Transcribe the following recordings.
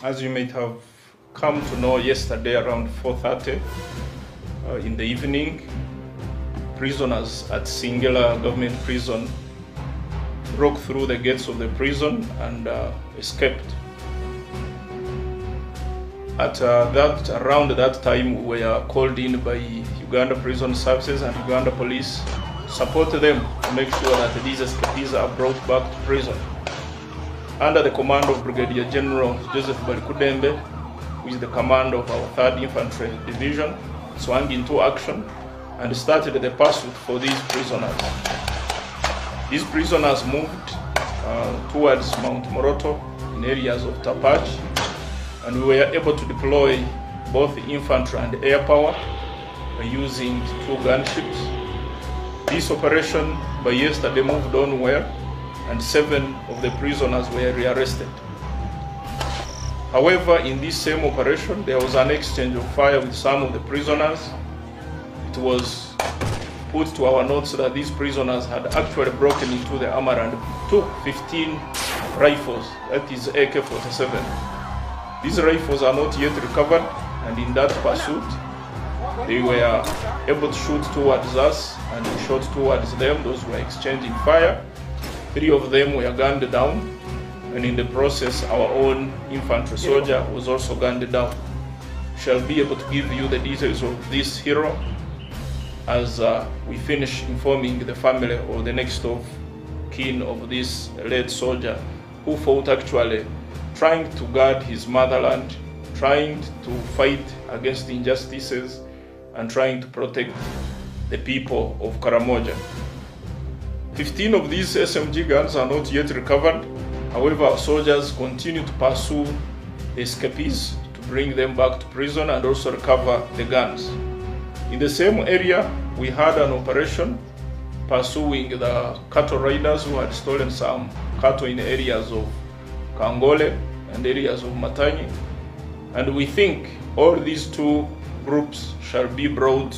As you might have come to know, yesterday around 4:30 in the evening, prisoners at Singular government prison broke through the gates of the prison and escaped. At around that time, we were called in by Uganda Prison Services and Uganda Police to support them to make sure that these escapees are brought back to prison. Under the command of Brigadier General Joseph Balikudembe, who is the commander of our 3rd Infantry Division, swung into action and started the pursuit for these prisoners. These prisoners moved towards Mount Moroto in areas of Tapach, and we were able to deploy both infantry and air power by using 2 gunships. This operation by yesterday moved on well, and 7 of the prisoners were rearrested. However, in this same operation, there was an exchange of fire with some of the prisoners. It was put to our notes that these prisoners had actually broken into the armor and took 15 rifles, that is AK-47. These rifles are not yet recovered, and in that pursuit, they were able to shoot towards us and we shot towards them. Those were exchanging fire. 3 of them were gunned down, and in the process, our own infantry soldier was also gunned down. We shall be able to give you the details of this hero as we finish informing the family or the next of kin of this late soldier who fought actually trying to guard his motherland, trying to fight against injustices, and trying to protect the people of Karamoja. 15 of these SMG guns are not yet recovered. However, our soldiers continue to pursue the escapees to bring them back to prison and also recover the guns. In the same area, we had an operation pursuing the cattle raiders who had stolen some cattle in areas of Kangole and areas of Matanyi. And we think all these 2 groups shall be brought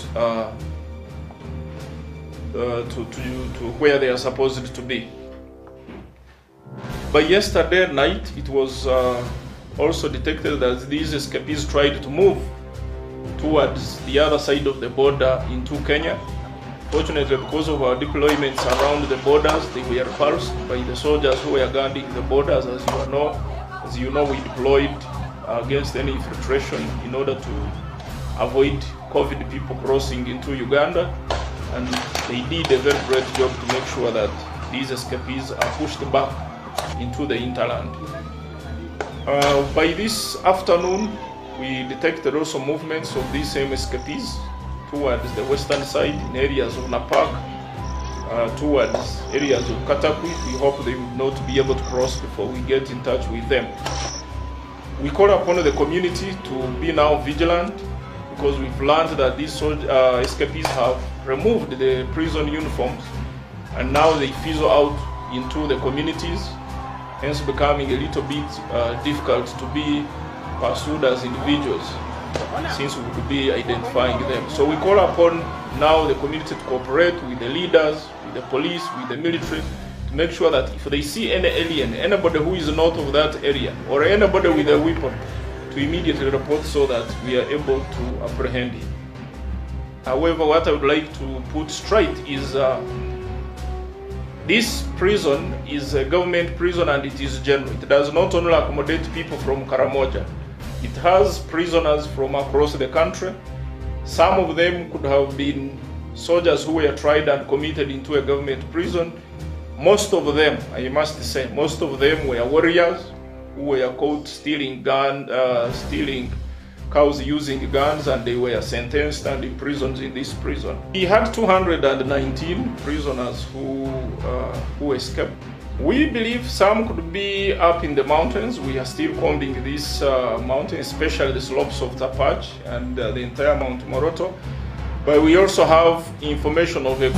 to where they are supposed to be. By yesterday night, it was also detected that these escapees tried to move towards the other side of the border into Kenya. Fortunately, because of our deployments around the borders, they were repulsed by the soldiers who were guarding the borders. As you know, we deployed against any infiltration in order to avoid COVID people crossing into Uganda, and they did a very great job to make sure that these escapees are pushed back into the hinterland. By this afternoon, we detected also movements of these same escapees towards the western side in areas of Napak, towards areas of Katakwi. We hope they will not be able to cross before we get in touch with them. We call upon the community to be now vigilant, because we've learned that these escapees have removed the prison uniforms and now they fizzle out into the communities, hence becoming a little bit difficult to be pursued as individuals since we would be identifying them. So we call upon now the community to cooperate with the leaders, with the police, with the military, to make sure that if they see any alien, anybody who is not of that area, or anybody with a weapon, to immediately report so that we are able to apprehend him. However, what I would like to put straight is this prison is a government prison and it is general. It does not only accommodate people from Karamoja. It has prisoners from across the country. Some of them could have been soldiers who were tried and committed into a government prison. Most of them, I must say, most of them were warriors who were caught stealing cows using guns, and they were sentenced and imprisoned in this prison. We had 219 prisoners who escaped. We believe some could be up in the mountains. We are still combing these mountains, especially the slopes of Tapach and the entire Mount Moroto. But we also have information of a